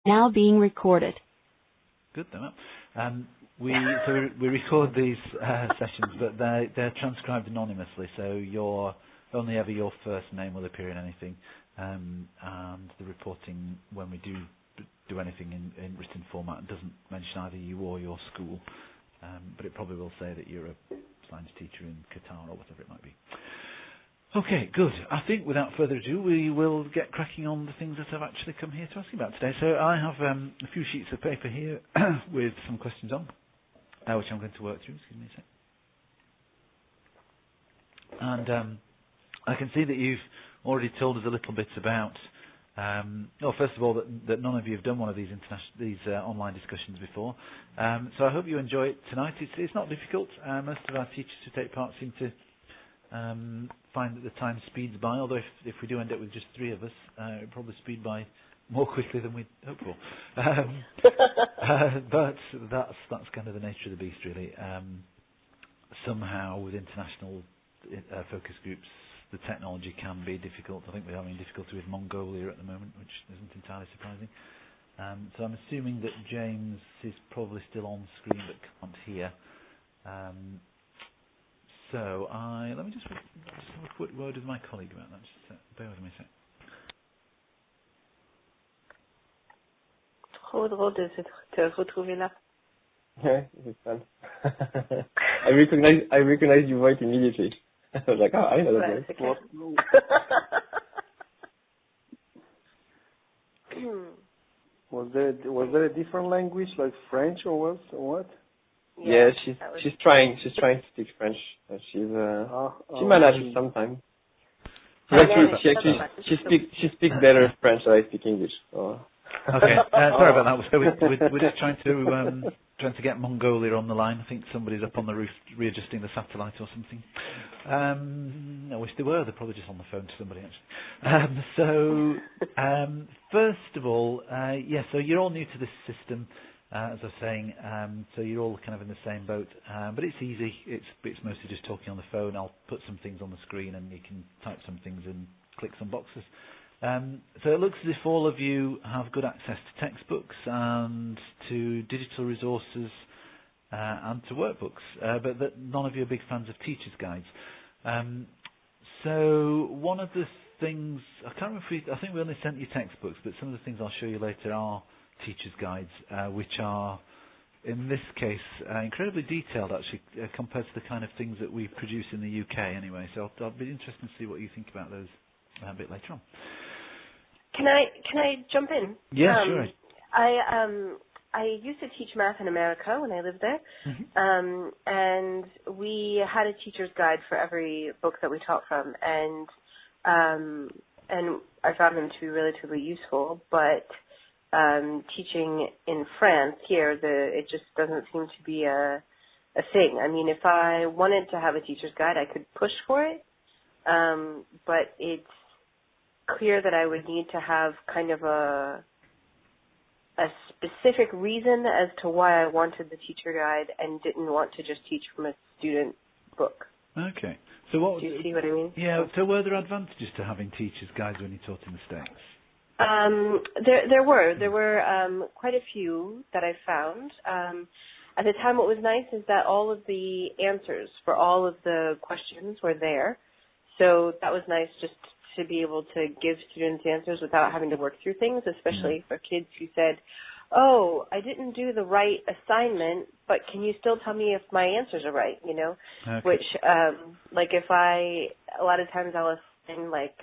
Now being recorded. Good, then. We record these sessions, but they're transcribed anonymously, so only ever your first name will appear in anything, and the reporting when we do anything in written format doesn't mention either you or your school, but it probably will say that you're a science teacher in Qatar or whatever it might be. Okay, good. I think without further ado, we will get cracking on the things that I've actually come here to ask you about today. So I have a few sheets of paper here with some questions on, which I'm going to work through. Excuse me a sec. And I can see that you've already told us a little bit about, first of all, that none of you have done one of these online discussions before. So I hope you enjoy it tonight. It's not difficult. Most of our teachers who take part seem to find that the time speeds by, although if we do end up with just three of us, it'll probably speed by more quickly than we'd hope for. But that's kind of the nature of the beast, really. Somehow, with international focus groups, the technology can be difficult. I think we're having difficulty with Mongolia at the moment, which isn't entirely surprising. So I'm assuming that James is probably still on screen but can't hear. So let me just have a quick word with my colleague about that. Just bear with me a sec. Trop drôle de te retrouver là. Yeah, it's fun. I recognize your voice immediately. I was like, I know that voice. Was there a different language like French or what? Yeah, she's trying to speak French. She manages sometimes. She speaks better French than I speak English. So. Okay, sorry about that. So we're just trying to get Mongolia on the line. I think somebody's up on the roof readjusting the satellite or something. I wish they were. They're probably just on the phone to somebody actually. First of all, so you're all new to this system. As I was saying, so you're all kind of in the same boat, but it's easy. It's mostly just talking on the phone. I'll put some things on the screen and you can type some things and click some boxes. So it looks as if all of you have good access to textbooks and to digital resources and to workbooks, but that none of you are big fans of teachers' guides. So one of the things, I can't remember I think we only sent you textbooks, but some of the things I'll show you later are teachers' guides, which are, in this case, incredibly detailed, actually, compared to the kind of things that we produce in the UK anyway. So I'll be interested to see what you think about those a bit later on. Can I jump in? Yeah, sure. I used to teach math in America when I lived there, and we had a teacher's guide for every book that we taught from, and I found them to be relatively useful, but teaching in France here, it just doesn't seem to be a thing. I mean, if I wanted to have a teacher's guide, I could push for it, but it's clear that I would need to have kind of a specific reason as to why I wanted the teacher guide and didn't want to just teach from a student book. Okay. So do you see what I mean? Yeah. So were there advantages to having teachers' guides when you taught in the States? There were quite a few that I found. At the time, what was nice is that all of the answers for all of the questions were there. So that was nice just to be able to give students answers without having to work through things, especially for kids who said, oh, I didn't do the right assignment, but can you still tell me if my answers are right, you know? Okay. Which, like a lot of times I'll assign like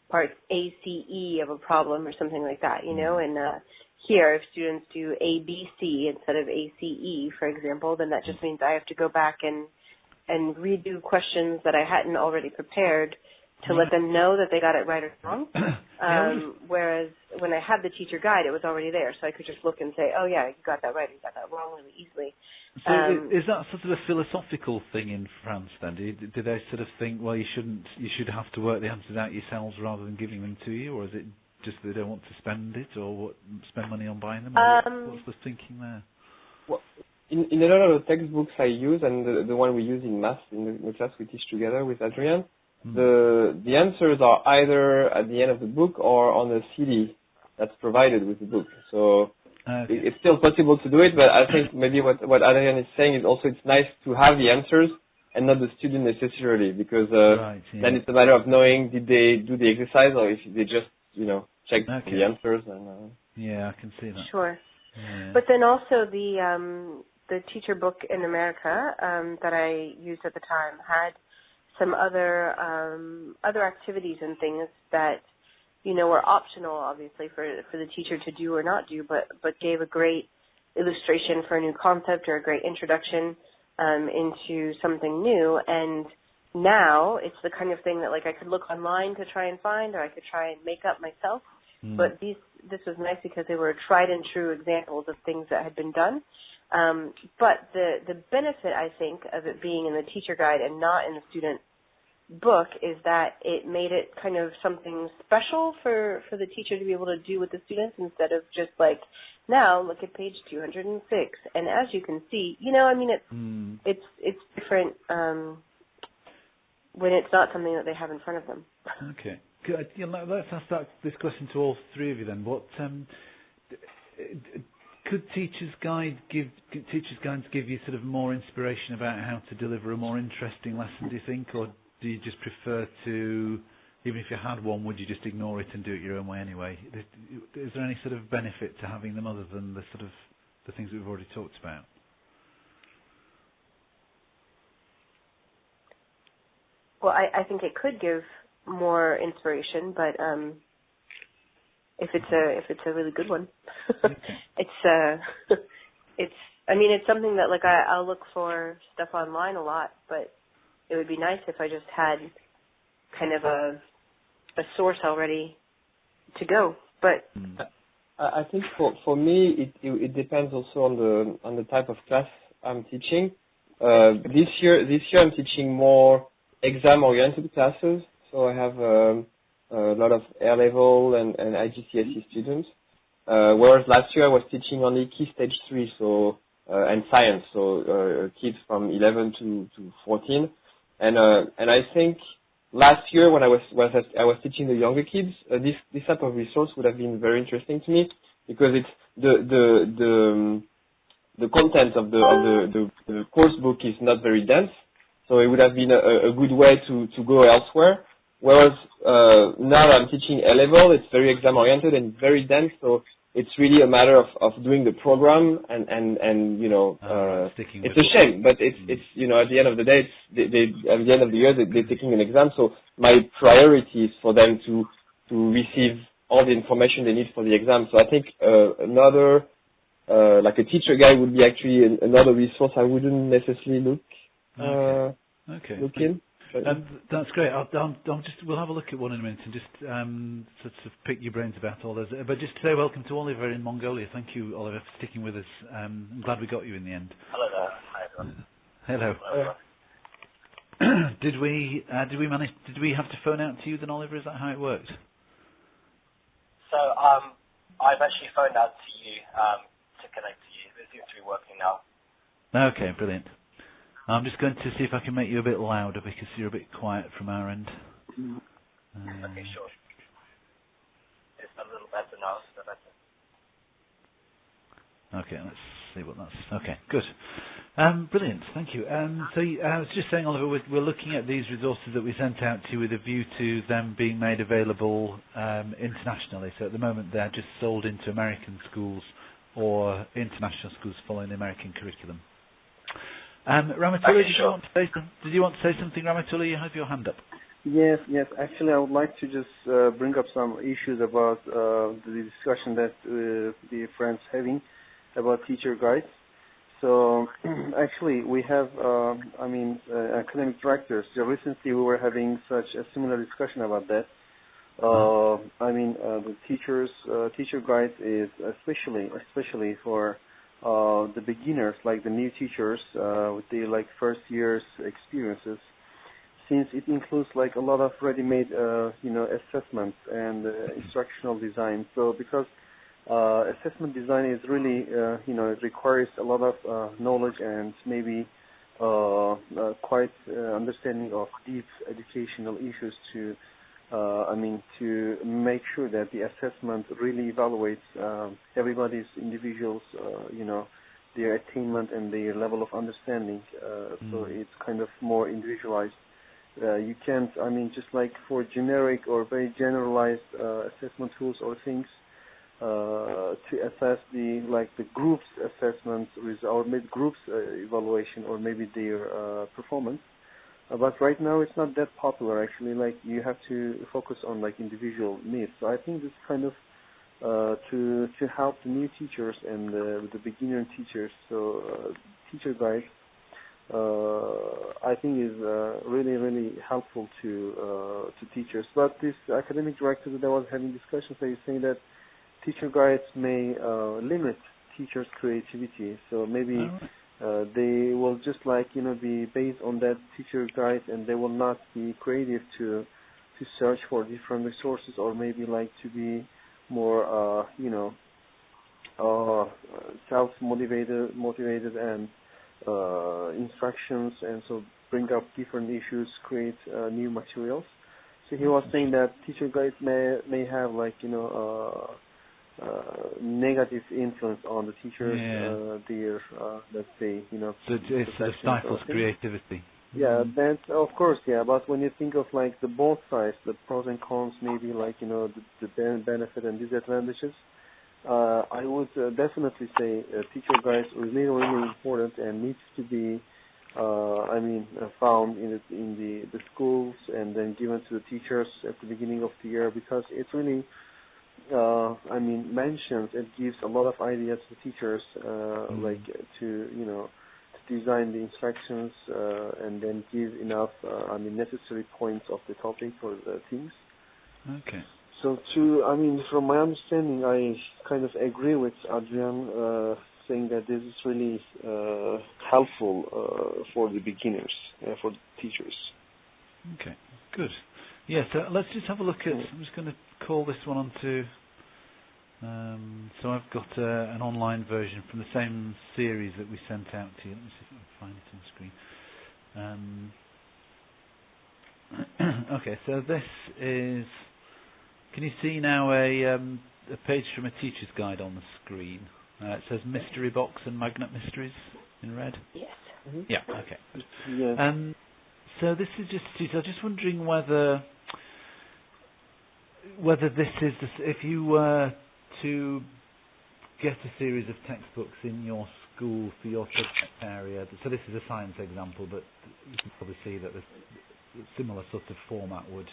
parts A, C, E of a problem or something like that, you know? And here, if students do A, B, C instead of A, C, E, for example, then that just means I have to go back and redo questions that I hadn't already prepared to let them know that they got it right or wrong. Whereas when I had the teacher guide, it was already there, so I could just look and say, oh, yeah, you got that right, you got that wrong really easily. So is that sort of a philosophical thing in France, then? Do they sort of think, well, you should have to work the answers out yourselves rather than giving them to you, or is it just they don't want to spend it, or spend money on buying them? What's the thinking there? Well, in a lot of the textbooks I use, and the one we use in math, in the class we teach together with Adrian, the answers are either at the end of the book or on a CD that's provided with the book. So Okay. it's still possible to do it, but I think maybe what Adrian is saying is also it's nice to have the answers and not the student necessarily, because Right, yeah. then it's a matter of knowing did they do the exercise or if they just check Okay. the answers and. Yeah, I can see that. Sure. Yeah. But then also the teacher book in America that I used at the time had some other activities and things that were optional, obviously, for the teacher to do or not do, but gave a great illustration for a new concept or a great introduction into something new. And now it's the kind of thing that like I could look online to try and find, or I could try and make up myself. But this was nice because they were tried and true examples of things that had been done. But the benefit, I think, of it being in the teacher guide and not in the student book is that it made it kind of something special for the teacher to be able to do with the students, instead of just like, now look at page 206. And as you can see, it's different when it's not something that they have in front of them. Okay. Good. Let's ask this question to all three of you then. What could teachers' guides give you sort of more inspiration about how to deliver a more interesting lesson, do you think, or do you just prefer to, even if you had one, would you just ignore it and do it your own way anyway? Is there any sort of benefit to having them other than the sort of the things that we've already talked about? Well, I think it could give more inspiration, but if it's a really good one, it's something that like I'll look for stuff online a lot, but it would be nice if I just had kind of a source already to go. But I think for me it depends also on the type of class I'm teaching. This year I'm teaching more exam-oriented classes, so I have a lot of A-level and IGCSE students. Whereas last year I was teaching only Key Stage 3, so and science, so kids from 11 to 14. And I think last year when I was teaching the younger kids, this type of resource would have been very interesting to me, because it's the content of the course book is not very dense, so it would have been a good way to go elsewhere. Whereas now that I'm teaching A-level, it's very exam oriented and very dense, so it's really a matter of doing the program and it's a shame, but it's at the end of the day, at the end of the year they're taking an exam, so my priority is for them to receive all the information they need for the exam. So I think another like a teacher guide would be actually another resource I wouldn't necessarily look in. That's great. We'll have a look at one in a minute and just sort of pick your brains about all those. But just to say welcome to Oliver in Mongolia. Thank you, Oliver, for sticking with us. I'm glad we got you in the end. Hello there. Hi everyone. Hello. Did we have to phone out to you then, Oliver? Is that how it worked? So I've actually phoned out to you to connect to you. It seems to be working now. Okay, brilliant. I'm just going to see if I can make you a bit louder because you're a bit quiet from our end. Okay, sure. It's a little better now. It's a bit better. Okay, let's see what that's... Okay, good. Brilliant, thank you. So I was just saying, Oliver, we're looking at these resources that we sent out to you with a view to them being made available internationally. So at the moment they're just sold into American schools or international schools following the American curriculum. Ramatullah, did you want to say something, Ramatullah? You have your hand up. Yes. Actually, I would like to just bring up some issues about the discussion that the friends having about teacher guides. So, actually, we have, academic directors. So recently, we were having such a similar discussion about that. The teacher guides is especially for the beginners, like the new teachers with the first year's experiences, since it includes like a lot of ready-made assessments and instructional design. So because assessment design is really it requires a lot of knowledge and maybe quite understanding of deep educational issues to I mean, to make sure that the assessment really evaluates everybody's individuals, you know, their attainment and their level of understanding. So it's kind of more individualized. You can't, I mean, just like for generic or very generalized assessment tools or things, to assess the group's assessment or maybe group's evaluation or maybe their performance. But right now it's not that popular actually. Like you have to focus on like individual needs. So I think this kind of to help the new teachers and the beginner teachers. So teacher guides, I think is really helpful to teachers. But this academic director that I was having discussions, they saying that teacher guides may limit teachers' creativity. So maybe they will just like, you know, be based on that teacher guide, and they will not be creative to search for different resources, or maybe like to be more, you know, motivated and instructions, and so bring up different issues, create new materials. So he was saying that teacher guides may have like, you know, negative influence on the teachers, their, let's say, you know. So it stifles creativity. Yeah, that's, of course, yeah, but when you think of like the both sides, the pros and cons, maybe like, you know, the benefit and disadvantages, I would definitely say teacher guides are really important and needs to be, I mean, found in the schools and then given to the teachers at the beginning of the year, because it really, I mean, mentions, it gives a lot of ideas to teachers, like to, you know, to design the instructions and then give enough, I mean, necessary points of the topic for the teams. Okay. So I mean, from my understanding, I kind of agree with Adrian saying that this is really helpful for the beginners, for the teachers. Okay, good. Yeah, so let's just have a look at, I'm just going to call this one onto, so I've got an online version from the same series that we sent out to you. Let me see if I can find it on the screen. Okay, so this is, can you see now a page from a teacher's guide on the screen? It says Mystery Box and Magnet Mysteries in red. Yes. Yeah, okay. Yeah. So this is just, I was just wondering whether this is, if you were to get a series of textbooks in your school for your subject area, so this is a science example, but you can probably see that a similar sort of format would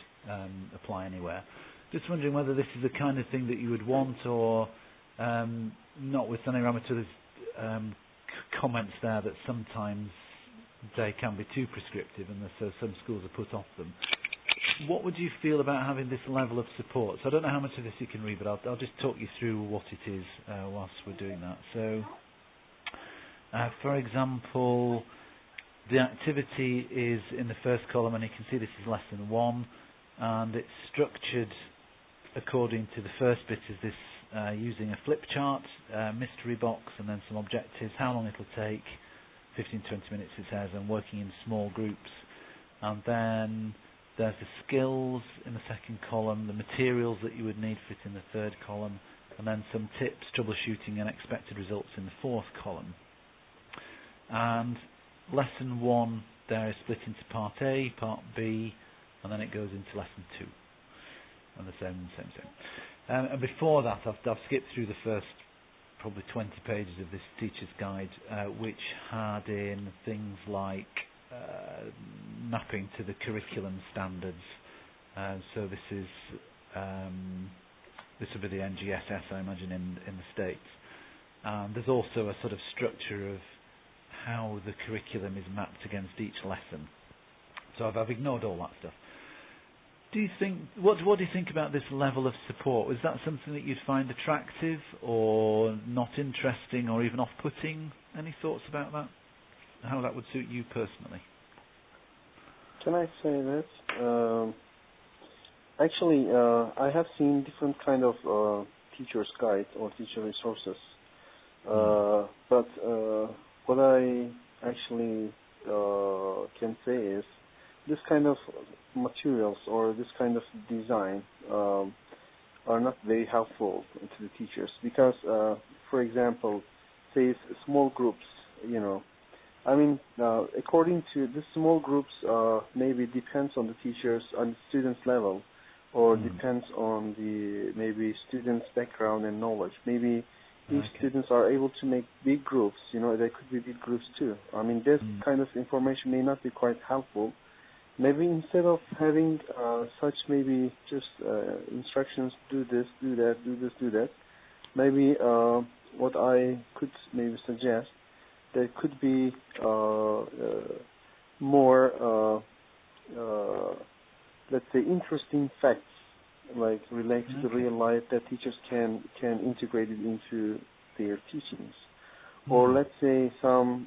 apply anywhere. Just wondering whether this is the kind of thing that you would want, or notwithstanding Ramatoula's comments there that sometimes they can be too prescriptive, and so some schools are put off them. What would you feel about having this level of support? So I don't know how much of this you can read, but I'll just talk you through what it is whilst we're doing that. So, for example, the activity is in the first column, and you can see this is lesson 1, and it's structured according to the first bit is this using a flip chart, mystery box, and then some objectives, how long it'll take, 15-20 minutes it says, and working in small groups. And then there's the skills in the second column, the materials that you would need fit in the third column, and then some tips, troubleshooting and expected results in the fourth column. And lesson 1 there is split into part A, part B, and then it goes into lesson 2. And the same. And before that, I've skipped through the first probably 20 pages of this teacher's guide, which had in things like mapping to the curriculum standards. So this is this would be the NGSS, I imagine, in the States. There's also a sort of structure of how the curriculum is mapped against each lesson. So I've ignored all that stuff. Do you think, what do you think about this level of support? Was that something that you'd find attractive, or not interesting, or even off-putting? Any thoughts about that? How that would suit you personally? Can I say that? Actually, I have seen different kind of teacher's guide or teacher resources. But what I actually can say is this kind of materials or this kind of design are not very helpful to the teachers because, for example, say small groups, I mean, according to the small groups, maybe depends on the teachers, on the students' level, or depends on the maybe students' background and knowledge. Maybe if students are able to make big groups, there could be big groups too. I mean, this kind of information may not be quite helpful. Maybe instead of having such maybe just instructions, do this, do that, do this, do that, maybe what I could maybe suggest, there could be more, let's say, interesting facts, like related to real life that teachers can integrate it into their teachings. Or let's say some,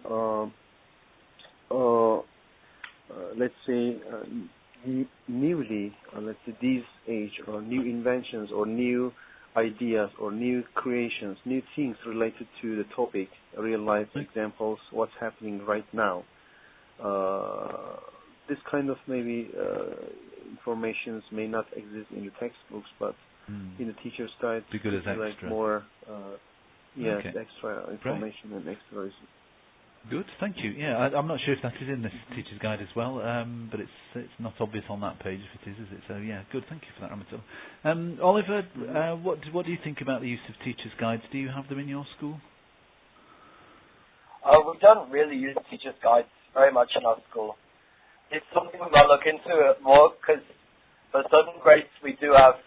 let's say, newly, let's say these age, or new inventions, or new ideas, or new creations, new things related to the topic, real life examples, what's happening right now. This kind of maybe informations may not exist in the textbooks, but in the teacher's guide, be good as extra. Like more, extra information and extra. Good, thank you. Yeah, I'm not sure if that is in this teacher's guide as well, but it's not obvious on that page if it is it? So yeah, good. Thank you for that, Ramatul. Oliver, what do you think about the use of teachers' guides? Do you have them in your school? We don't really use teachers' guides very much in our school. It's something we might look into more because for certain grades we do have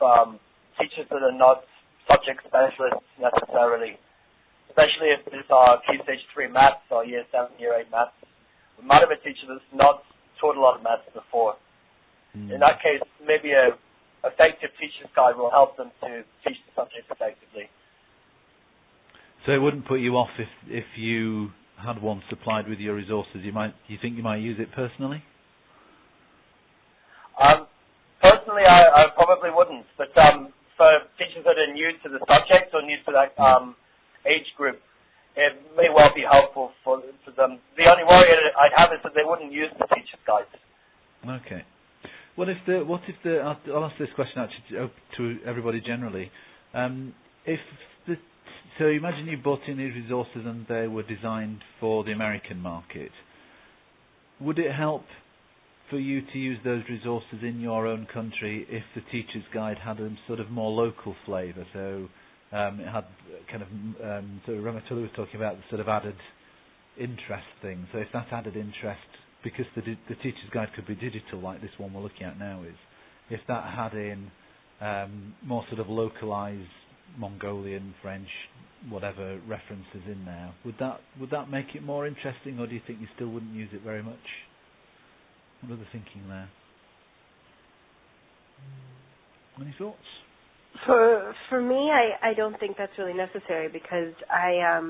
teachers that are not subject specialists necessarily. Especially if it's our Key Stage 3 maths or Year 7, Year 8 maths. We might have a teacher that's not taught a lot of maths before. In that case, maybe a effective teacher's guide will help them to teach the subject effectively. So it wouldn't put you off if you had one supplied with your resources. You think you might use it personally? Personally, I probably wouldn't. But for teachers that are new to the subject or new to that age group, it may well be helpful for them. The only worry I'd have is that they wouldn't use the teacher's guides. Okay. I'll ask this question actually to everybody generally. So imagine you bought in these resources and they were designed for the American market. Would it help for you to use those resources in your own country if the teacher's guide had a sort of more local flavour? So it had kind of, so Ramatul was talking about the sort of added interest thing. So if that added interest, because the teacher's guide could be digital like this one we're looking at now is, if that had in more sort of localised Mongolian, French, whatever references in there, would that make it more interesting, or do you think you still wouldn't use it very much? What are the thinking there? Any thoughts? For me, I don't think that's really necessary because I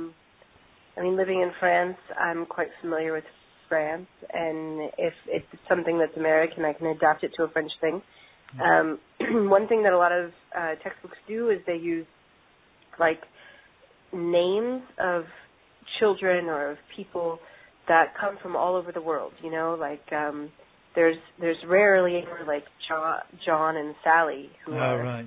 mean, living in France, I'm quite familiar with France, and if it's something that's American, I can adapt it to a French thing. One thing that a lot of textbooks do is they use like names of children or of people that come from all over the world. Like there's rarely ever like John and Sally who are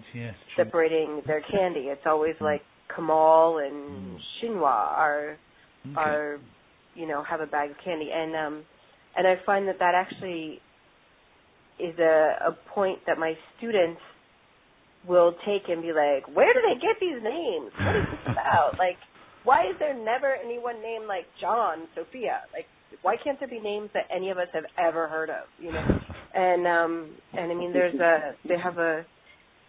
separating their candy. It's always like Kamal and Shinwa are have a bag of candy, and I find that actually is a point that my students will take and be like, where do they get these names? What is this about? Like, why is there never anyone named like John, Sophia? Like, why can't there be names that any of us have ever heard of? And I mean,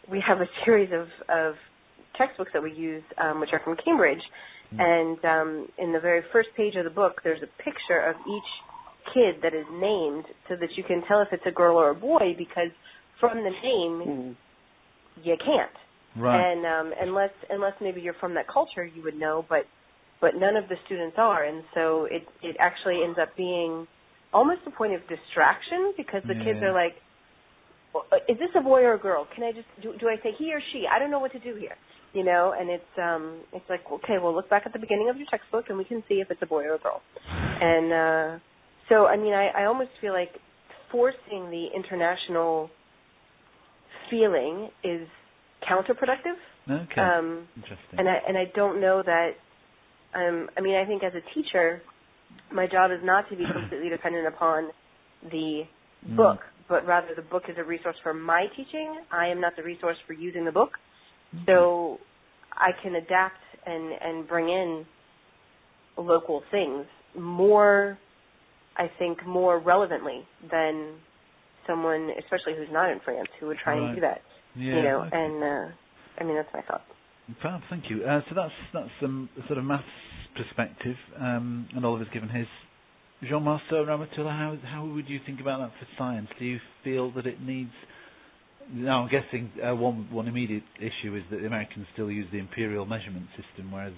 we have a series of textbooks that we use, which are from Cambridge, and in the very first page of the book, there's a picture of each kid that is named so that you can tell if it's a girl or a boy, because from the name, you can't. Right. And unless maybe you're from that culture, you would know, but none of the students are, and so it actually ends up being almost a point of distraction, because the kids are like, is this a boy or a girl? Can I just do I say he or she? I don't know what to do here, And it's like, okay, well, look back at the beginning of your textbook and we can see if it's a boy or a girl. And so I mean, I almost feel like forcing the international feeling is counterproductive. Okay. Interesting. And I don't know that. I mean, I think as a teacher, my job is not to be completely dependent upon the book, but rather the book is a resource for my teaching. I am not the resource for using the book. So I can adapt and bring in local things more, I think, more relevantly than someone, especially who's not in France, who would try and do that. Yeah, you know, okay. and I mean, that's my thought. Fab, thank you. So that's some sort of maths perspective, and Oliver's given his. Jean-Marcel Ramatoula, how would you think about that for science? Do you feel that it needs? Now, I'm guessing one immediate issue is that the Americans still use the imperial measurement system, whereas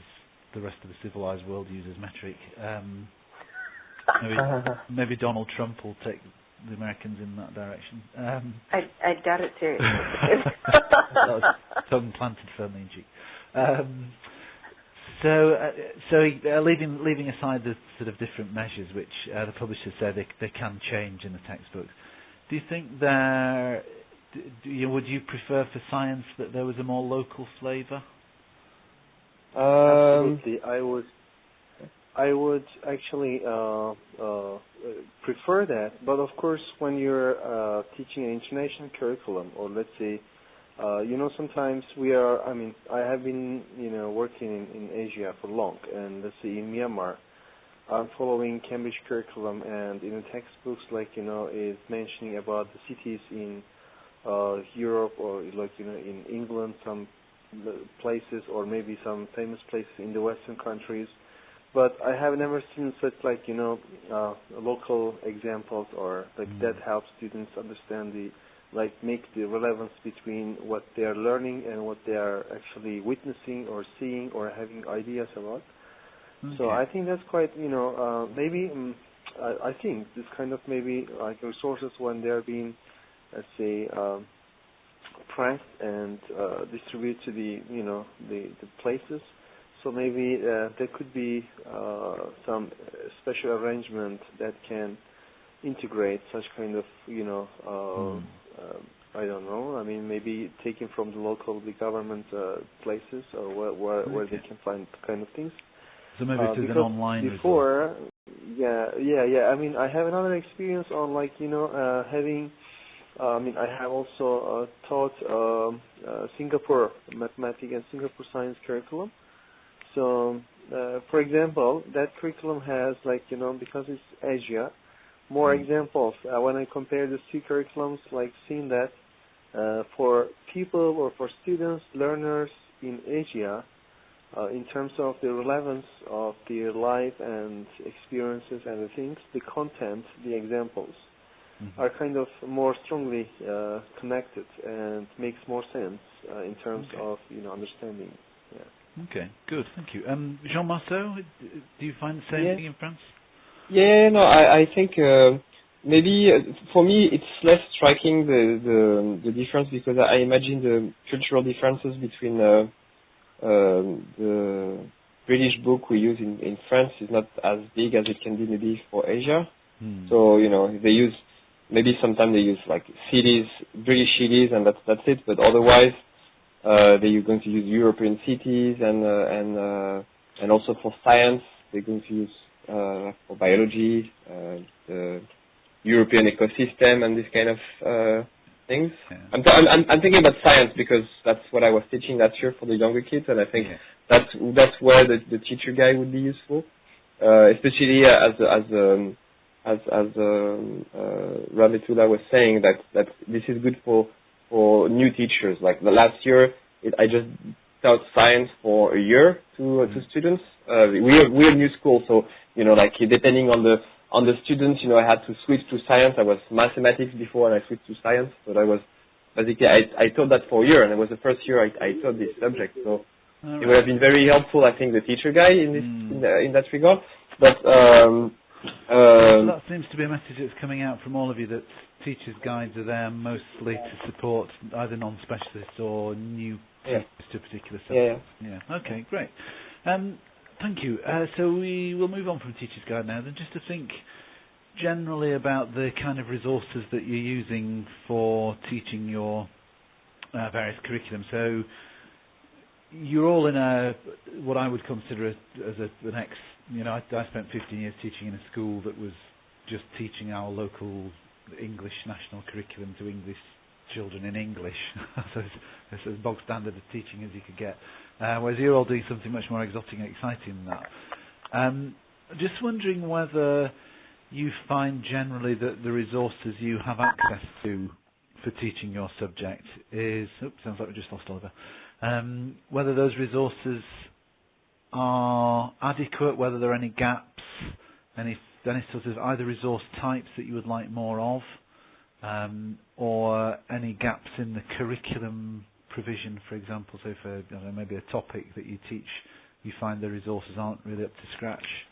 the rest of the civilized world uses metric. Maybe Donald Trump will take the Americans in that direction. I doubt it seriously. That was tongue planted firmly in cheek. So leaving aside the sort of different measures which the publishers say they can change in the textbooks, do you think would you prefer for science that there was a more local flavour? Absolutely, I would actually prefer that, but of course when you're teaching an international curriculum, or let's say, sometimes I have been, working in Asia for long, and let's say in Myanmar, I'm following Cambridge curriculum, and in the textbooks, is mentioning about the cities in Europe, or in England, some places, or maybe some famous places in the Western countries. But I have never seen such local examples, or that helps students understand make the relevance between what they are learning and what they are actually witnessing or seeing or having ideas about. Okay. So I think that's quite, I think this kind of maybe like resources when they are being, let's say, pressed and distributed to the places. So maybe there could be some special arrangement that can integrate such kind of, I don't know. I mean, maybe taken from the government places, or where they can find kind of things. So maybe it's an online before, yeah. I mean, I have another experience on having. I have also taught Singapore mathematics and Singapore science curriculum. So, for example, that curriculum has because it's Asia, more examples. When I compare the two curriculums, seeing that for people or for students, learners in Asia, in terms of the relevance of their life and experiences and the things, the content, the examples, are kind of more strongly connected and makes more sense in terms of understanding. Yeah. Okay, good, thank you. Jean-Marcel, do you find the same thing in France? Yeah, no, I think maybe for me it's less striking the difference, because I imagine the cultural differences between the British book we use in France is not as big as it can be maybe for Asia. So they use sometimes they use cities, British cities, and that's it. But otherwise, they're going to use European cities, and also for science they're going to use for biology, the European ecosystem and this kind of things. Yeah. I'm thinking about science because that's what I was teaching last year for the younger kids, and I think that's where the teacher guide would be useful, especially as Ramatoula was saying that this is good for new teachers. Like the last year, I just taught science for a year to students. We're a new school, so depending on the students, I had to switch to science. I was mathematics before, and I switched to science. But I was basically I taught that for a year, and it was the first year I taught this subject. So it would have been very helpful, I think, the teacher guide in that regard. But so that seems to be a message that's coming out from all of you, that teachers' guides are there mostly to support either non-specialists or new teachers to a particular subject. Yeah. Okay, great. Thank you. So we will move on from teacher's guide now, then, just to think generally about the kind of resources that you're using for teaching your various curriculum. So you're all in what I would consider as the next. I spent 15 years teaching in a school that was just teaching our local English national curriculum to English children in English. So it's as bog standard of teaching as you could get. Whereas you're all doing something much more exotic and exciting than that. Just wondering whether you find generally that the resources you have access to for teaching your subject is... Oops, sounds like we just lost Oliver. Whether those resources are adequate, whether there are any gaps, any sort of either resource types that you would like more of, or any gaps in the curriculum provision, for example. So for maybe a topic that you teach, you find the resources aren't really up to scratch.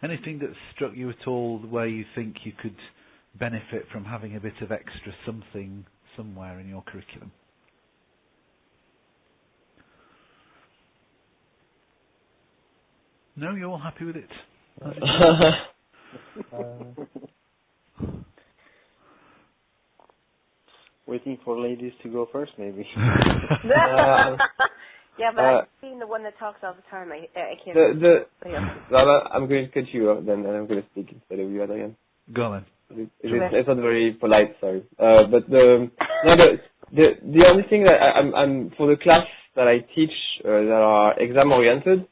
Anything that struck you at all where you think you could benefit from having a bit of extra something somewhere in your curriculum? No, you're all happy with it? Waiting for ladies to go first, maybe. Yeah, but I've seen the one that talks all the time. I can't. I'm going to cut you off then, and I'm going to speak instead of you, Adrian. Go on then. It's not very polite, sorry. But the only thing that I'm for the class that I teach that are exam oriented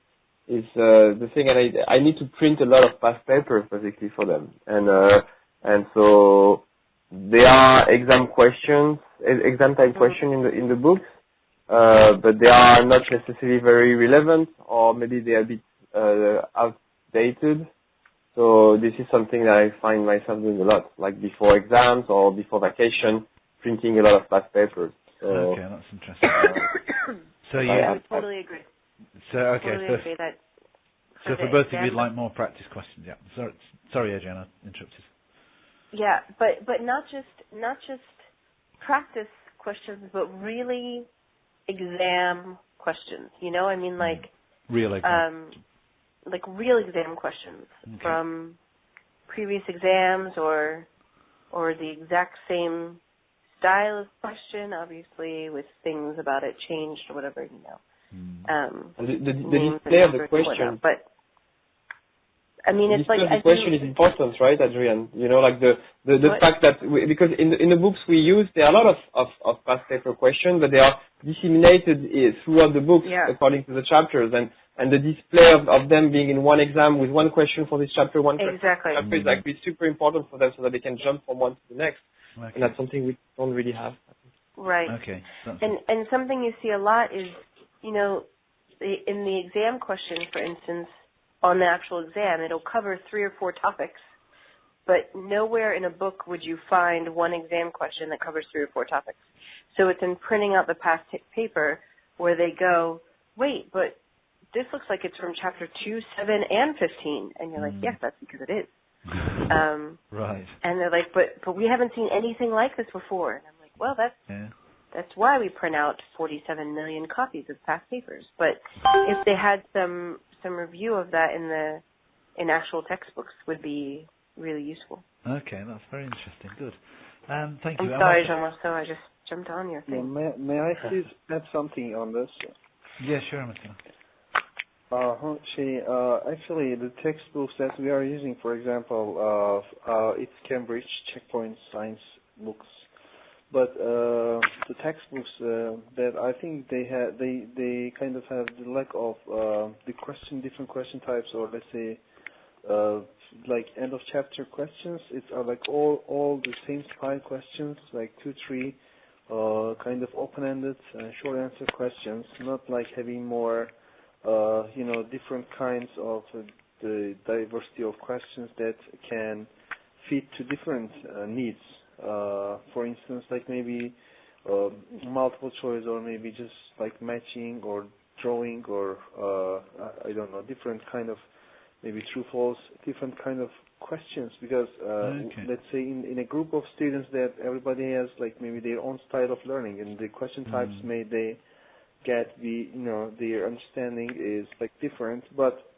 is the thing that I need to print a lot of past papers basically for them, and so there are exam type questions in the books. But they are not necessarily very relevant, or maybe they are a bit outdated. So this is something that I find myself doing a lot, like before exams or before vacation, printing a lot of past papers. So okay, that's interesting. So I would totally agree. So okay, totally agree that so for both of you, you'd like more practice questions. Yeah. Sorry, Adrian, I interrupted. Yeah, but not just practice questions, but really exam questions, I mean, like real exam. Like real exam questions from previous exams, or the exact same style of question, obviously with things about it changed or whatever, the display of the question. But I mean, it's like the question is important, right, Adrian? Like the fact that because in the books we use, there are a lot of past paper questions, but they are disseminated throughout the books according to the chapters, and the display of them being in one exam with one question for this chapter, one question for this chapter is actually super important for them so that they can jump from one to the next, and that's something we don't really have. Right. Okay. And something you see a lot is, in the exam question, for instance, on the actual exam, it'll cover 3 or 4 topics, but nowhere in a book would you find one exam question that covers 3 or 4 topics. So it's in printing out the past paper where they go, wait, but this looks like it's from chapter 2, 7, and 15. And you're like, yes, that's because it is. Right. And they're like, but we haven't seen anything like this before. And I'm like, well, that's why we print out 47 million copies of past papers. But if they had some review of that in actual textbooks, would be really useful. Okay, that's very interesting. Good. Thank you. I'm sorry, Jean-Marceau, I just jumped on your thing. May I please add something on this? Yeah, sure, Martina. Actually, the textbooks that we are using, for example, it's Cambridge Checkpoint Science books. But the textbooks that I think they kind of have the lack of different question types, or let's say like end of chapter questions. It's like all the same style questions, like 2, 3 kind of open-ended short answer questions, not like having more different kinds of the diversity of questions that can fit to different needs. For instance, like maybe multiple choice, or maybe just like matching or drawing, or I don't know, different kind of maybe true false, different kind of questions. Because let's say in a group of students that everybody has like maybe their own style of learning, and the question types they get their understanding is like different, but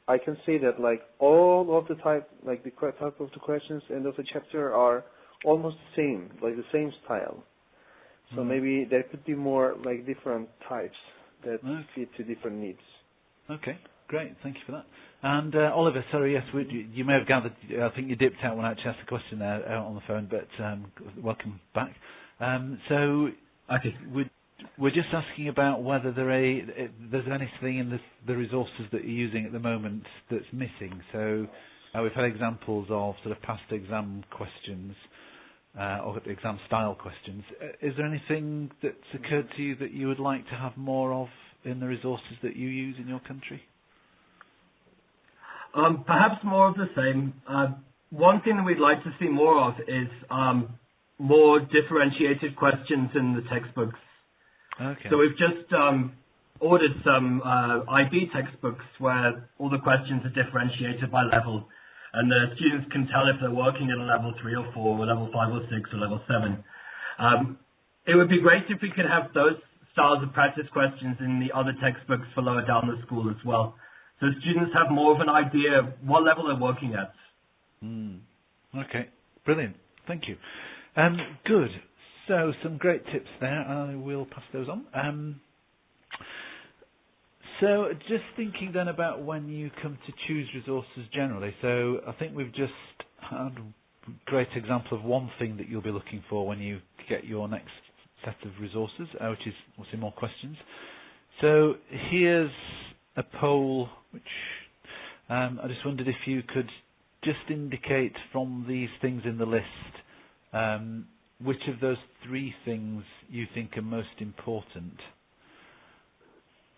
I can say that like all of the type of the questions and of the chapter are almost the same, like the same style. So maybe there could be more like different types that fit to different needs. Okay, great. Thank you for that. And Oliver, sorry, yes, you may have gathered. I think you dipped out when I actually asked the question there on the phone, but welcome back. So we're just asking about whether there's anything in the resources that you're using at the moment that's missing. So we've had examples of sort of past exam questions or exam style questions. Is there anything that's occurred to you that you would like to have more of in the resources that you use in your country? Perhaps more of the same. One thing that we'd like to see more of is more differentiated questions in the textbooks. Okay. So we've just ordered some IB textbooks where all the questions are differentiated by level, and the students can tell if they're working at a level 3 or 4, or level 5 or 6, or level 7. It would be great if we could have those styles of practice questions in the other textbooks for lower down the school as well, so students have more of an idea of what level they're working at. Okay, brilliant. Thank you. Good. So some great tips there. I will pass those on. So just thinking then about when you come to choose resources generally. So I think we've just had a great example of one thing that you'll be looking for when you get your next set of resources, which is obviously more questions. So here's a poll which I just wondered if you could just indicate from these things in the list which of those 3 things you think are most important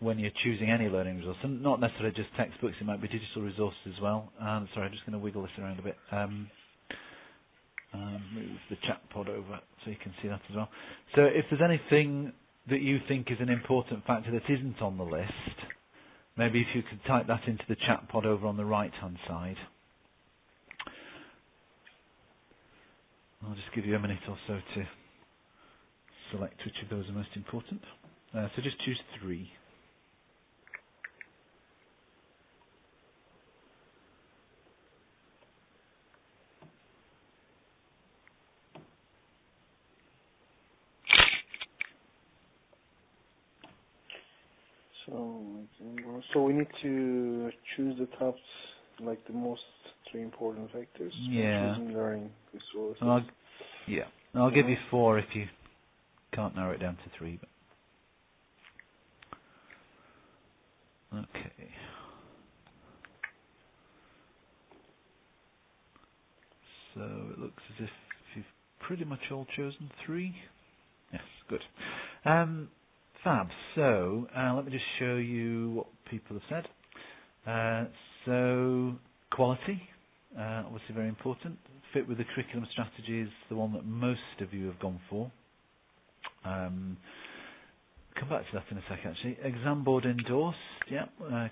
when you're choosing any learning resource, and not necessarily just textbooks, it might be digital resources as well. Sorry, I'm just going to wiggle this around a bit. Move the chat pod over so you can see that as well. So if there's anything that you think is an important factor that isn't on the list, maybe if you could type that into the chat pod over on the right-hand side. I'll just give you a minute or so to select which of those are most important. So just choose 3. So we need to choose the top, like the most 3 important factors. Yeah. Choosing learning resources. I'll give you 4 if you can't narrow it down to 3. But. Okay. So it looks as if you've pretty much all chosen 3. Yes, good. Fab. So let me just show you what people have said. So quality, obviously very important. Fit with the curriculum strategy is the one that most of you have gone for. Come back to that in a sec actually. Exam board endorsed, yeah,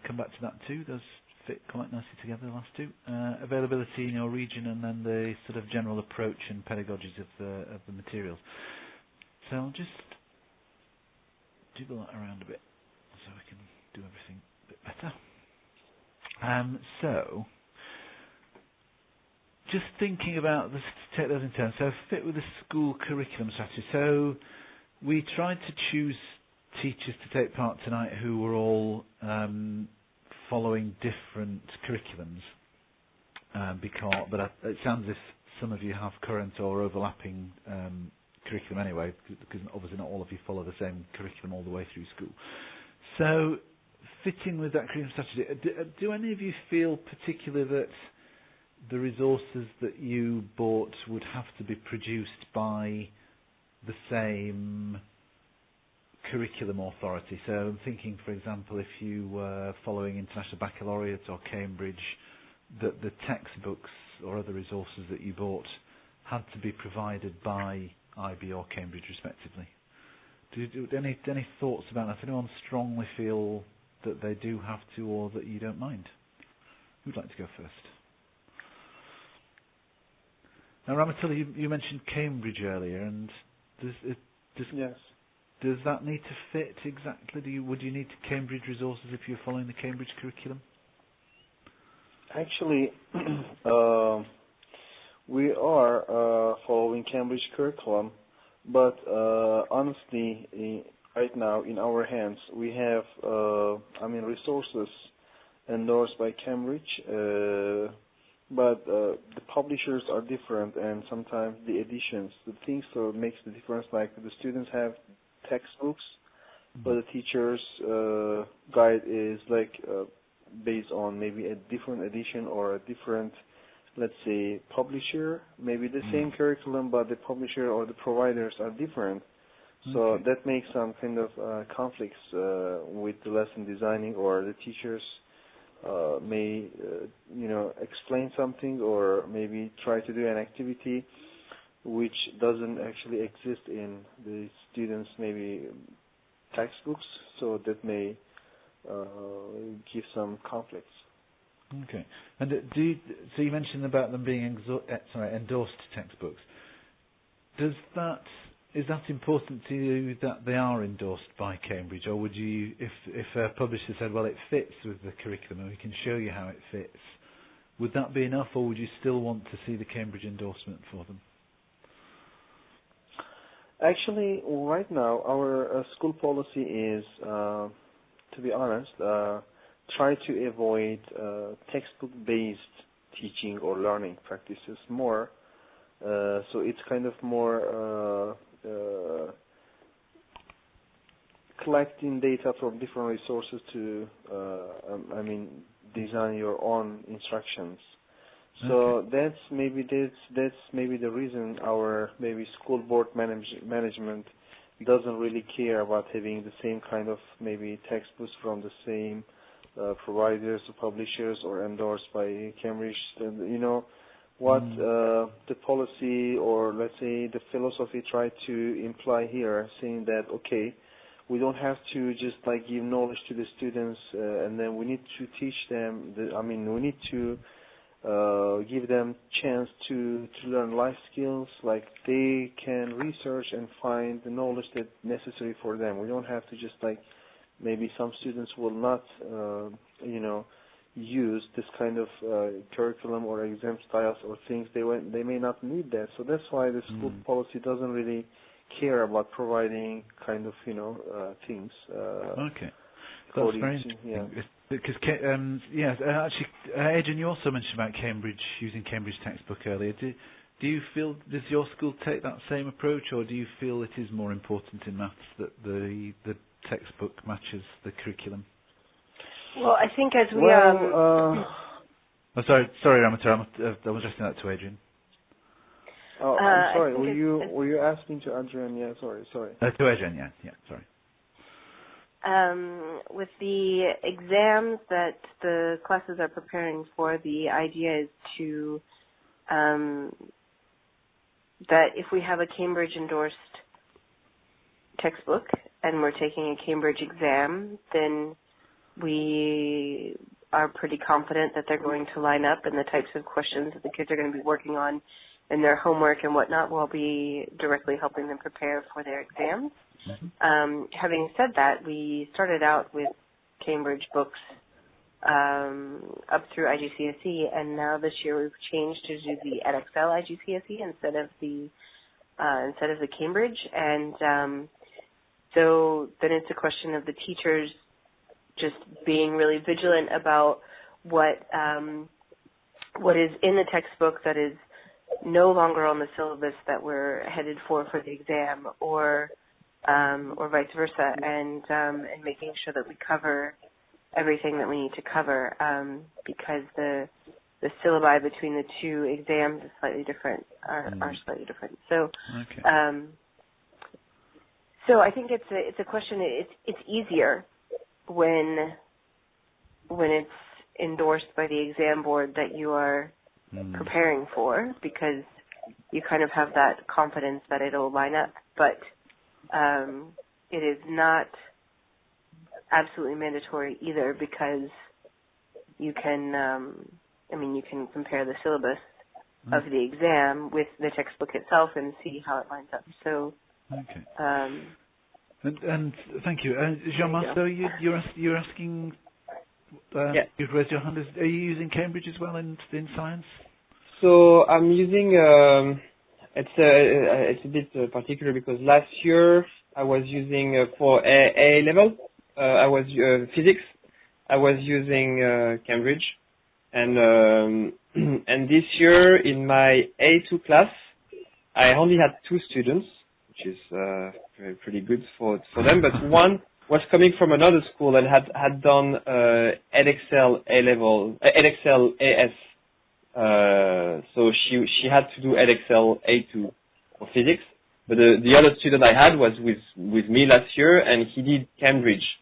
come back to that too. Those fit quite nicely together, the last 2. Availability in your region, and then the sort of general approach and pedagogies of the materials. So I'll just jiggle that around a bit so we can do everything a bit better. So, just thinking about this, to take those in turn. So, fit with the school curriculum strategy. So, we tried to choose teachers to take part tonight who were all following different curriculums, but it sounds as if some of you have current or overlapping curriculum anyway, because obviously not all of you follow the same curriculum all the way through school. So, fitting with that curriculum strategy, do any of you feel particularly that the resources that you bought would have to be produced by the same curriculum authority? So I'm thinking, for example, if you were following International Baccalaureate or Cambridge, that the textbooks or other resources that you bought had to be provided by IB or Cambridge respectively. Any thoughts about that? Does anyone strongly feel that they do have to, or that you don't mind? Who'd like to go first? Now, Ramatilla, you mentioned Cambridge earlier, and Yes. Does that need to fit exactly? Would you need Cambridge resources if you're following the Cambridge curriculum? Actually, we are following Cambridge curriculum, but honestly, right now in our hands we have, resources endorsed by Cambridge, but the publishers are different, and sometimes the editions, the things that makes the difference. Like the students have textbooks, but the teacher's guide is like based on maybe a different edition or a different, let's say, publisher. Maybe the same curriculum, but the publisher or the providers are different. So that makes some kind of conflicts with the lesson designing, or the teachers may, explain something or maybe try to do an activity which doesn't actually exist in the students' maybe textbooks. So that may give some conflicts. Okay. And so you mentioned about them being endorsed textbooks. Is that important to you that they are endorsed by Cambridge, or would you, if a publisher said, well, it fits with the curriculum and we can show you how it fits, would that be enough, or would you still want to see the Cambridge endorsement for them? Actually, right now, our school policy is, to be honest, try to avoid textbook-based teaching or learning practices more. So it's kind of more collecting data from different resources to, design your own instructions. So that's maybe the reason our maybe school board management doesn't really care about having the same kind of maybe textbooks from the same providers or publishers or endorsed by Cambridge. And, what the policy, or let's say the philosophy, tried to imply here, saying that, okay, we don't have to just like give knowledge to the students, and then we need to teach them, we need to give them chance to learn life skills, like they can research and find the knowledge that's necessary for them. We don't have to just like, maybe some students will not, use this kind of curriculum or exam styles or things. They may not need that. So that's why the school policy doesn't really care about providing kind of, things. Okay. That's very interesting. Yeah. Because, actually, Adrian, you also mentioned about Cambridge, using Cambridge textbook earlier. Do you feel, does your school take that same approach, or do you feel it is more important in maths that the textbook matches the curriculum? Well, I think as we sorry, Ramata, I was addressing that to Adrian. Oh, I'm sorry. Were you asking to Adrian? Yeah, sorry. To Adrian, yeah, sorry. With the exams that the classes are preparing for, the idea is to that if we have a Cambridge endorsed textbook and we're taking a Cambridge exam, then we are pretty confident that they're going to line up, and the types of questions that the kids are going to be working on in their homework and whatnot will be directly helping them prepare for their exams. Having said that, we started out with Cambridge books up through IGCSE, and now this year we've changed to do the Edexcel IGCSE instead of the Cambridge, and so then it's a question of the teachers just being really vigilant about what is in the textbook that is no longer on the syllabus that we're headed for the exam, or vice versa, and making sure that we cover everything that we need to cover, because the syllabi between the two exams is slightly different, are slightly different. So, so I think it's a question. It's easier when it's endorsed by the exam board that you are preparing for, because you kind of have that confidence that it'll line up. But it is not absolutely mandatory either, because you can, you can compare the syllabus of the exam with the textbook itself and see how it lines up. So, and thank you, Jean-Marc. So you're asking Yeah. You've raised your hand. Are you using Cambridge as well in science? So I'm using, it's a bit particular because last year I was using for A level, I was physics. I was using Cambridge, and and this year in my A2 class, I only had 2 students, which is pretty good for them. But one was coming from another school and had done Edexcel A level, Edexcel AS. So she had to do Edexcel A2 for physics. But the other student I had was with me last year, and he did Cambridge.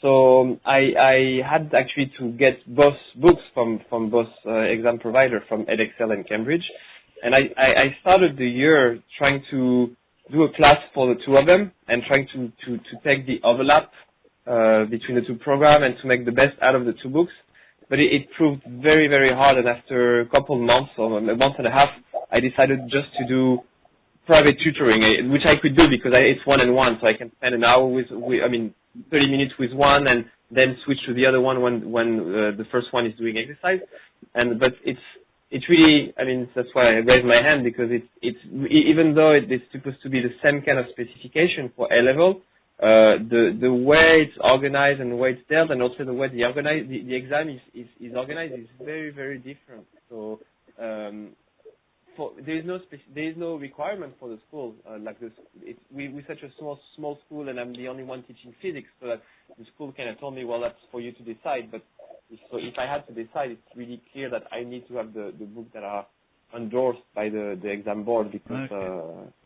So I had actually to get both books from both exam provider, from Edexcel and Cambridge. And I started the year trying to do a class for the 2 of them and trying to take the overlap between the 2 programs and to make the best out of the 2 books. But it proved very, very hard, and after a couple of months or a month and a half, I decided just to do private tutoring, which I could do because it's one-on-one, so I can spend an hour 30 minutes with one and then switch to the other one when the first one is doing exercise. But it's really, that's why I raised my hand, because it's even though it's supposed to be the same kind of specification for A level, the way it's organized and the way it's dealt, and also the way the exam is organized is very, very different. So there is no requirement for the school like this. We're such a small school, and I'm the only one teaching physics, so that the school kind of told me, well, that's for you to decide. But if I had to decide, it's really clear that I need to have the books that are endorsed by the exam board, because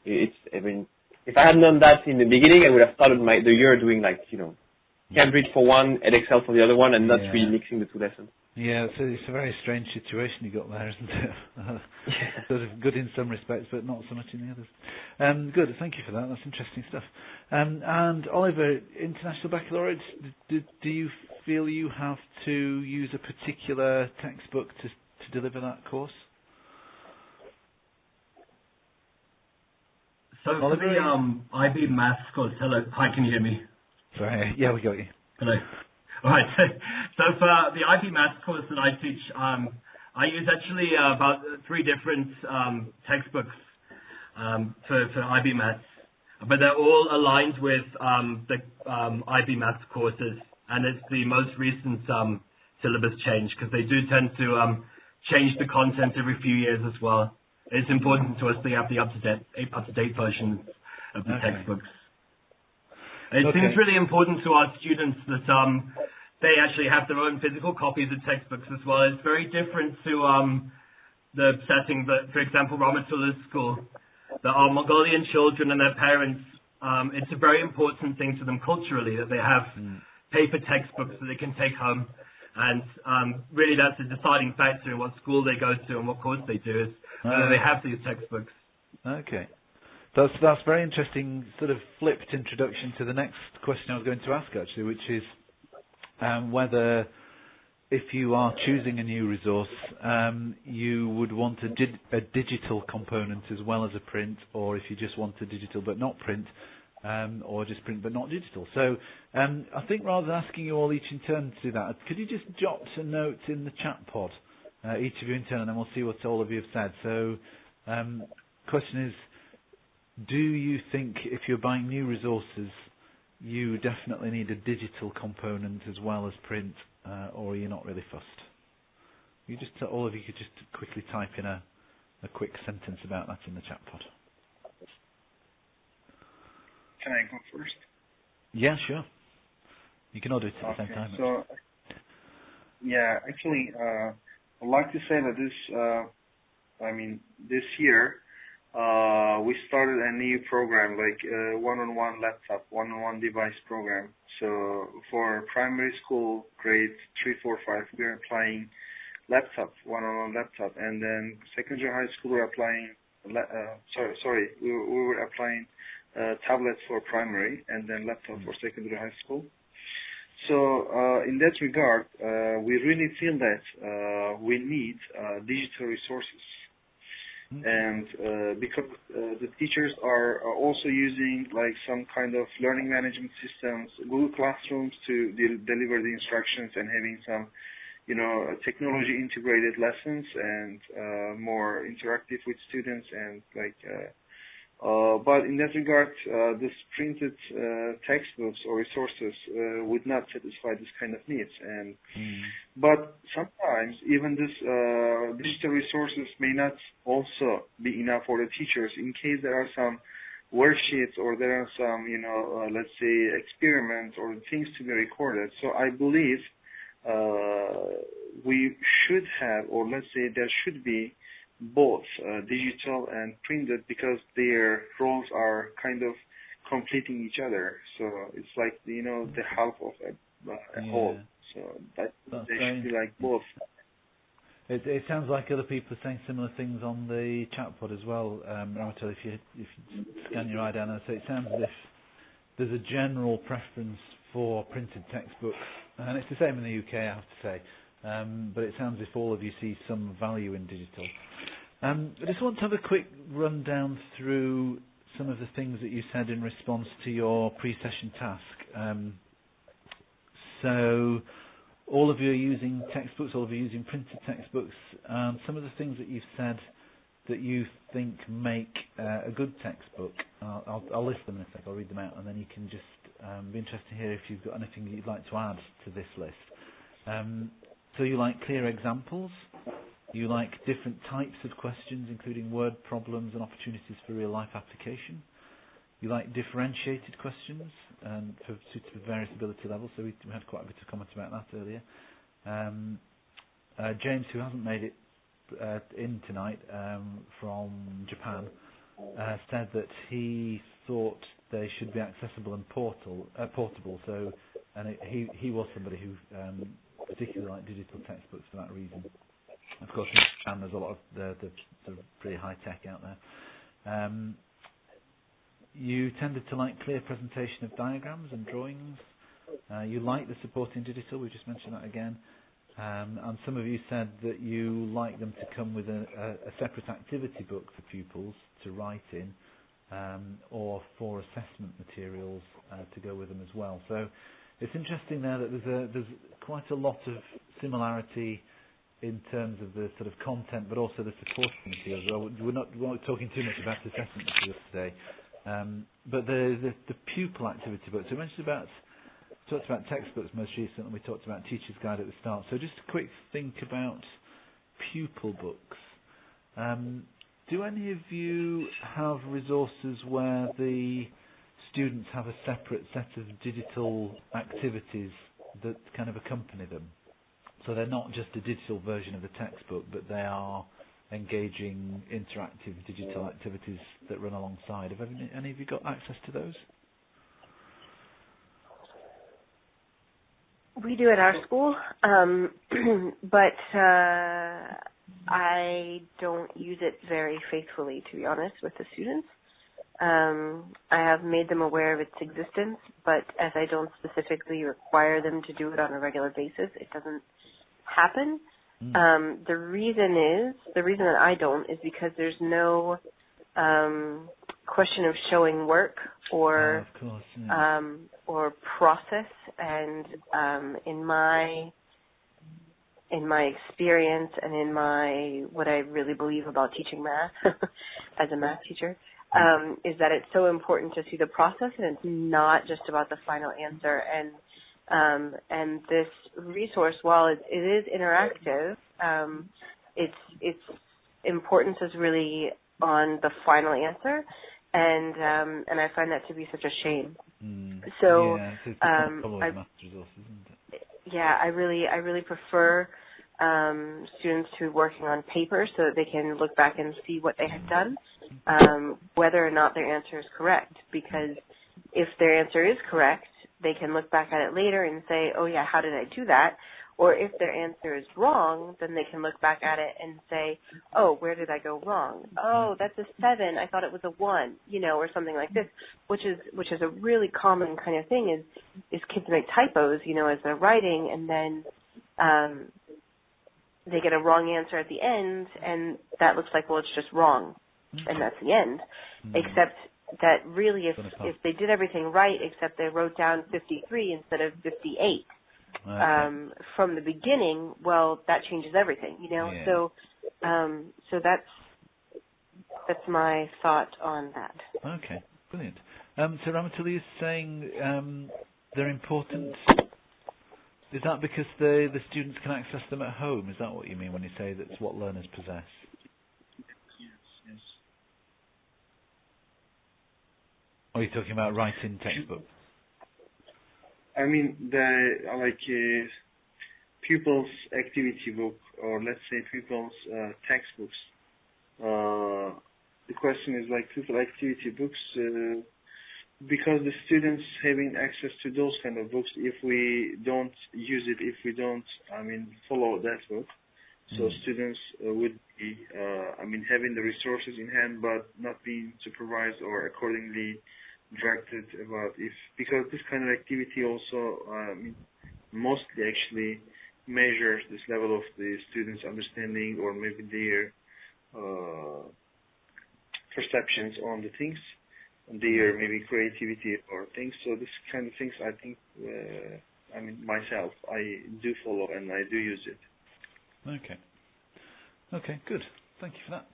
if I had done that in the beginning, I would have started the year doing Cambridge for one, Edexcel for the other one, and not really mixing the 2 lessons. Yeah, it's a very strange situation you got there, isn't it? Sort of good in some respects, but not so much in the others. Good, thank you for that. That's interesting stuff. And Oliver, International Baccalaureate, do you feel you have to use a particular textbook to deliver that course? So for the IB Maths course, hello, hi, can you hear me? Sorry, yeah, we got you. Hello. All right. So for the IB Maths course that I teach, I use actually about 3 different textbooks for IB Maths, but they're all aligned with the IB Maths courses, and it's the most recent syllabus change, because they do tend to change the content every few years as well. It's important to us to have the up-to-date versions of the textbooks. It seems really important to our students that they actually have their own physical copies of textbooks as well. It's very different to the setting that, for example, Rahmatullah's school, that our Mongolian children and their parents, it's a very important thing to them culturally that they have paper textbooks that they can take home. And really that's the deciding factor in what school they go to and what course they do, is whether they have these textbooks. Okay. That's very interesting, sort of flipped introduction to the next question I was going to ask, actually, which is whether, if you are choosing a new resource, you would want a digital component as well as a print, or if you just want a digital but not print, or just print but not digital. So I think rather than asking you all each in turn to do that, could you just jot a note in the chat pod, each of you in turn, and then we'll see what all of you have said. So question is, do you think if you're buying new resources, you definitely need a digital component as well as print, or are you not really fussed? You just, all of you could just quickly type in a quick sentence about that in the chat pod. Can I go first? Yeah, sure. You can all do it at the same time. So, yeah, actually, I'd like to say that this year, we started a new program, like one-on-one laptop, one-on-one device program. So for primary school grades 3, 4, 5, we're applying laptop, one-on-one laptop, and then secondary high school we're applying. We were applying tablets for primary, and then laptop for secondary high school. So in that regard, we really feel that we need digital resources. And because the teachers are also using like some kind of learning management systems, Google Classrooms to deliver the instructions and having some, technology integrated lessons and more interactive with students and like. But in that regard, this printed textbooks or resources would not satisfy this kind of needs. And but sometimes even this digital resources may not also be enough for the teachers in case there are some worksheets or there are some, let's say experiments or things to be recorded. So I believe we should have, or let's say there should be, both digital and printed, because their roles are kind of completing each other. So it's like the half of a whole. So they should be like both. It sounds like other people are saying similar things on the chat pod as well. Ramatul, if you scan your eye down, so it sounds as if there's a general preference for printed textbooks, and it's the same in the UK, I have to say. But it sounds as if all of you see some value in digital. I just want to have a quick rundown through some of the things that you said in response to your pre-session task. So all of you are using textbooks, all of you are using printed textbooks. Some of the things that you've said that you think make a good textbook, I'll list them in a sec, I'll read them out, and then you can just be interested to hear if you've got anything that you'd like to add to this list. So you like clear examples, you like different types of questions, including word problems and opportunities for real-life application. You like differentiated questions and for suited with various ability levels, so we had quite a bit of comment about that earlier. James, who hasn't made it in tonight from Japan, said that he thought they should be accessible and portable. So, and he was somebody who particularly liked digital textbooks for that reason. Of course, in Japan there's a lot of the pretty high tech out there. You tended to like clear presentation of diagrams and drawings. You like the supporting digital. We just mentioned that again. And some of you said that you like them to come with a separate activity book for pupils to write in, or for assessment materials to go with them as well. So it's interesting there that there's quite a lot of similarity in terms of the sort of content, but also the supporting materials. Well, we're not talking too much about assessment materials today, but the pupil activity book. So we talked about textbooks most recently. We talked about Teacher's Guide at the start. So just a quick think about pupil books. Do any of you have resources where the students have a separate set of digital activities that kind of accompany them? So they're not just a digital version of the textbook, but they are engaging interactive digital activities that run alongside. Have any of you got access to those? We do at our school, but I don't use it very faithfully, to be honest, with the students. I have made them aware of its existence, but as I don't specifically require them to do it on a regular basis, it doesn't happen. The reason that I don't is because there's no question of showing work or or process, and in my experience and in what I really believe about teaching math as a math teacher, is that it's so important to see the process, and it's not just about the final answer. And this resource, while it is interactive, its importance is really on the final answer, and I find that to be such a shame. So I really prefer students to working on paper so that they can look back and see what they have done, whether or not their answer is correct. Because if their answer is correct, they can look back at it later and say, oh yeah, how did I do that? Or if their answer is wrong, then they can look back at it and say, oh, where did I go wrong? Oh, that's a 7. I thought it was a 1, or something like this, which is a really common kind of thing is kids make typos, as they're writing, and then they get a wrong answer at the end, and that looks like, well, it's just wrong, and that's the end. Except that really, if they did everything right, except they wrote down 53 instead of 58 from the beginning, well, that changes everything, you know. Yeah. So that's my thought on that. Okay, brilliant. So Ramatuli is saying they're important. Is that because the students can access them at home? Is that what you mean when you say that's what learners possess? Yes. Or are you talking about writing textbooks? I mean, the pupils' activity book, or let's say pupils' textbooks. The question is like pupil activity books, because the students having access to those kind of books, if we don't use it, if we don't, follow that book, so students would be, having the resources in hand, but not being supervised or accordingly directed about because this kind of activity also, mostly actually measures this level of the students' understanding or maybe their perceptions on the things, their maybe creativity or things. So this kind of things, I think, myself, I do follow and I do use it. Okay. Okay, good. Thank you for that.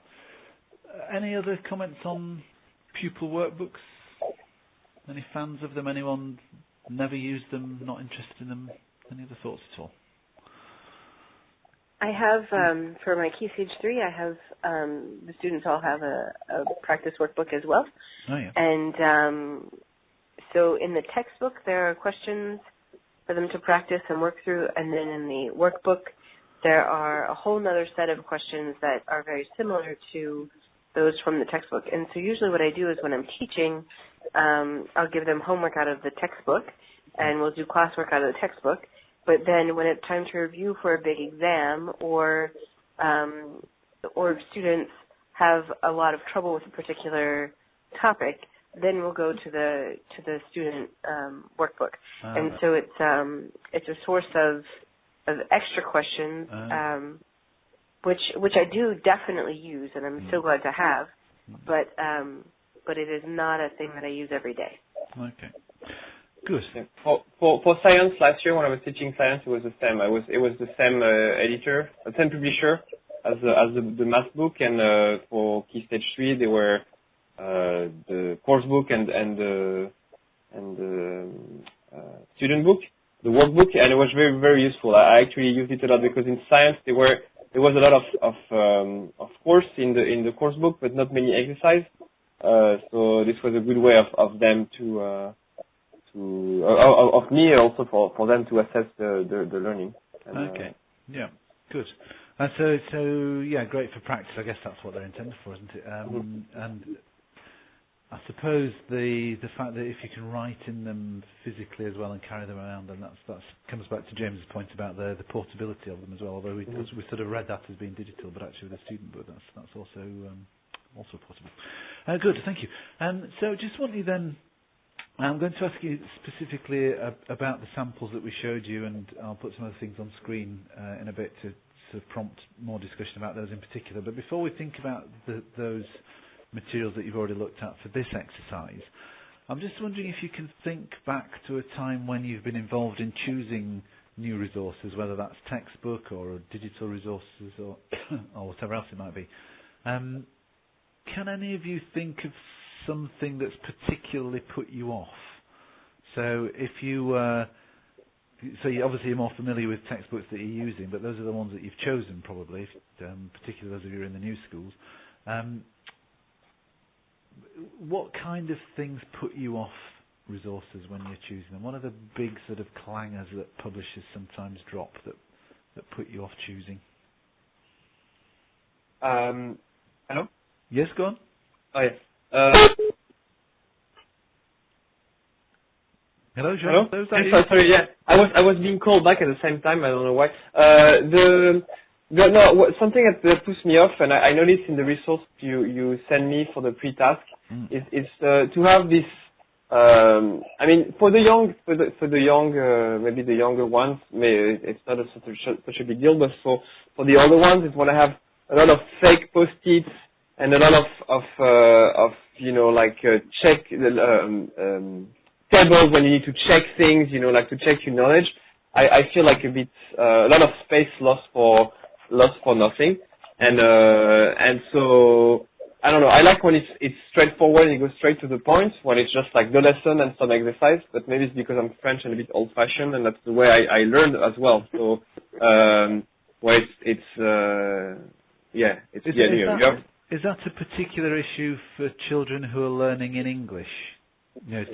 Any other comments on pupil workbooks? Any fans of them? Anyone never used them, not interested in them? Any other thoughts at all? I have, for my Key Stage 3, I have, the students all have a practice workbook as well. Oh, yeah. And so in the textbook, there are questions for them to practice and work through, and then in the workbook, there are a whole other set of questions that are very similar to those from the textbook. And so usually what I do is when I'm teaching, I'll give them homework out of the textbook, and we'll do classwork out of the textbook. But then when it's time to review for a big exam, or students have a lot of trouble with a particular topic, then we'll go to the student workbook. And so it's a source of extra questions, which I do definitely use, and I'm so glad to have. But it is not a thing that I use every day. Okay. Good. Yeah. For science last year when I was teaching science, it was the same. It was the same editor, the same publisher as the math book, and for Key Stage 3 they were the course book and the student book, the workbook, and it was very, very useful. I actually used it a lot because in science there was a lot of course in the course book, but not many exercise. So this was a good way of them of me also for them to assess the learning. And, okay. Yeah. Good. And so yeah, great for practice. I guess that's what they're intended for, isn't it? And I suppose the fact that if you can write in them physically as well and carry them around, then that comes back to James's point about the portability of them as well. Although we sort of read that as being digital, but actually with a student book, that's also possible. Good. Thank you. So just want you then. I'm going to ask you specifically about the samples that we showed you, and I'll put some other things on screen in a bit to sort of prompt more discussion about those in particular. But before we think about those materials that you've already looked at for this exercise, I'm just wondering if you can think back to a time when you've been involved in choosing new resources, whether that's textbook or digital resources or whatever else it might be. Can any of you think of something that's particularly put you off? So if you obviously you're more familiar with textbooks that you're using, but those are the ones that you've chosen probably, particularly those of you who are in the new schools. What kind of things put you off resources when you're choosing them? What are the big sort of clangers that publishers sometimes drop that put you off choosing? Hello? Yes, go on. Oh, yes. Hello, Jean. Hello? Sorry, yeah. I was being called back at the same time. I don't know why. Something that puts me off, and I noticed in the resource you send me for the pre-task, is to have this I mean, for the young, maybe the younger ones, it's not such a big deal. But for the older ones, it's when I have a lot of fake post-its and a lot of check tables when you need to check things, like to check your knowledge. I feel like a lot of space lost for nothing, and so. I don't know. I like when it's straightforward and it goes straight to the point. When it's just like the lesson and some exercise. But maybe it's because I'm French and a bit old-fashioned, and that's the way I learned as well. So, it's Is that a particular issue for children who are learning in English? Is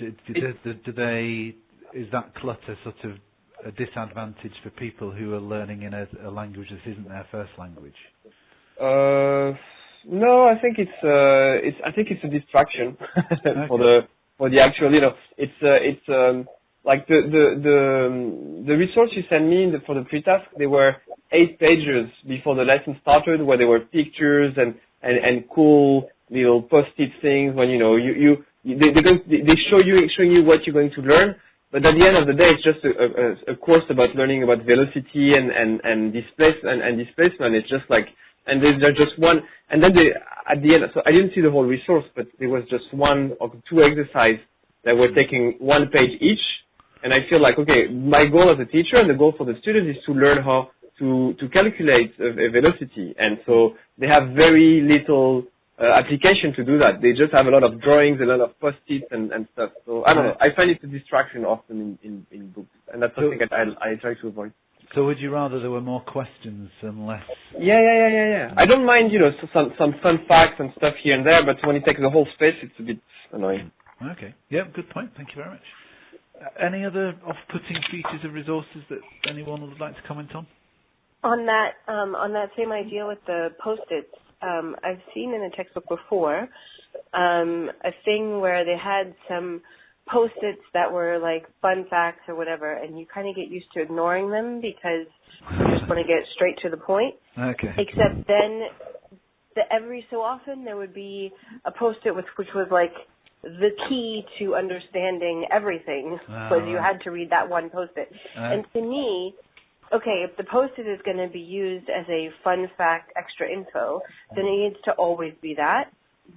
that clutter sort of a disadvantage for people who are learning in a language that isn't their first language? No, I think it's a distraction for the actual. It's like the resource you sent me for the pre-task. They were 8 pages before the lesson started, where there were pictures and cool little post-it things. When they showing you what you're going to learn. But at the end of the day, it's just a course about learning about velocity and displacement. It's just like. And there's just one, and then at the end, so I didn't see the whole resource, but there was just 1 or 2 exercises that were taking 1 page each, and I feel like, okay, my goal as a teacher and the goal for the students is to learn how to calculate a velocity, and so they have very little application to do that. They just have a lot of drawings, a lot of post-its and stuff, so I don't know, I find it a distraction often in books, and that's something that I try to avoid. So would you rather there were more questions and less? Yeah. I don't mind, some fun facts and stuff here and there, but when it takes the whole space, it's a bit annoying. Okay. Yeah, good point. Thank you very much. Any other off-putting features of resources that anyone would like to comment on? On that same idea with the post-its, I've seen in a textbook before a thing where they had some post-its that were like fun facts or whatever, and you kind of get used to ignoring them because you just want to get straight to the point. Okay. Except then, every so often there would be a post-it which was like the key to understanding everything, because you had to read that one post-it. And to me, okay, if the post-it is going to be used as a fun fact, extra info, then it needs to always be that.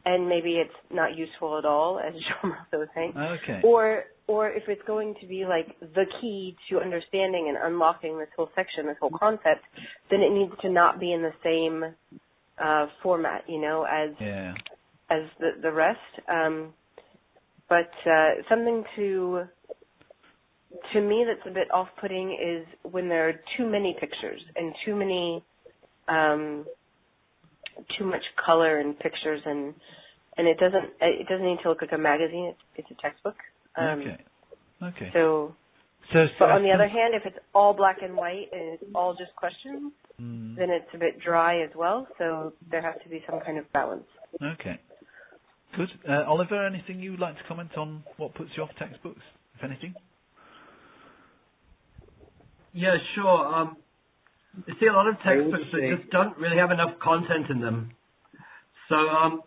And maybe it's not useful at all, as Jean-Marc was saying. Okay. Or if it's going to be like the key to understanding and unlocking this whole section, this whole concept, then it needs to not be in the same format, as the rest. But something to me that's a bit off-putting is when there are too many pictures and too much color and pictures, and it doesn't need to look like a magazine. It's a textbook. Okay. So but on the other hand, if it's all black and white and it's all just questions, then it's a bit dry as well. So there has to be some kind of balance. Okay. Good. Oliver, anything you would like to comment on what puts you off textbooks, if anything? Yeah, sure. You see a lot of textbooks that just don't really have enough content in them. So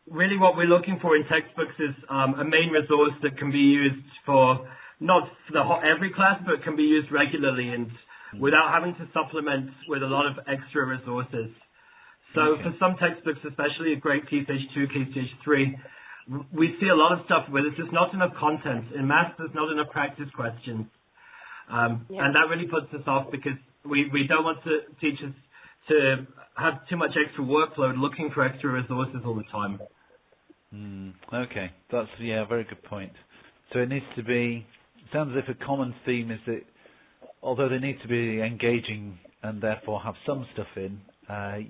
really what we're looking for in textbooks is a main resource that can be used for, not for every class, but can be used regularly and without having to supplement with a lot of extra resources. So for some textbooks, especially at grade Key Stage 2, Key Stage 3, we see a lot of stuff where there's just not enough content. In maths, there's not enough practice questions. And that really puts us off because we don't want teachers to have too much extra workload looking for extra resources all the time. Okay, that's a very good point. So it needs to be, it sounds as if a common theme is that although they need to be engaging and therefore have some stuff in,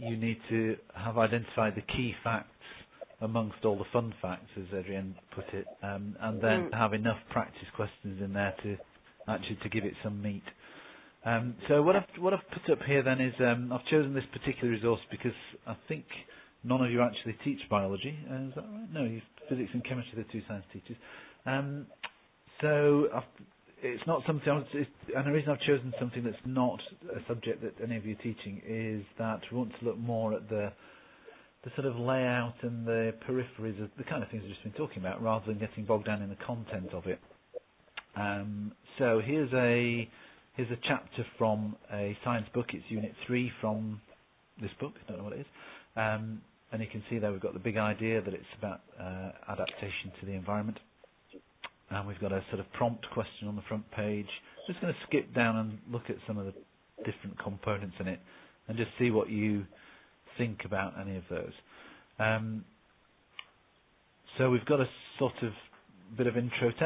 you need to have identified the key facts amongst all the fun facts, as Adrienne put it, and then have enough practice questions in there to actually to give it some meat. So what I've put up here then is I've chosen this particular resource because I think none of you actually teach biology. Is that right? No, physics and chemistry are the 2 science teachers. So it's not something, and the reason I've chosen something that's not a subject that any of you are teaching is that we want to look more at the the sort of layout and the peripheries of the kind of things we've just been talking about, rather than getting bogged down in the content of it. So here's a chapter from a science book. It's Unit 3 from this book. I don't know what it is. And you can see there we've got the big idea that it's about adaptation to the environment. And we've got a sort of prompt question on the front page. I'm just going to skip down and look at some of the different components in it and just see what you think about any of those. So we've got a sort of bit of intro text.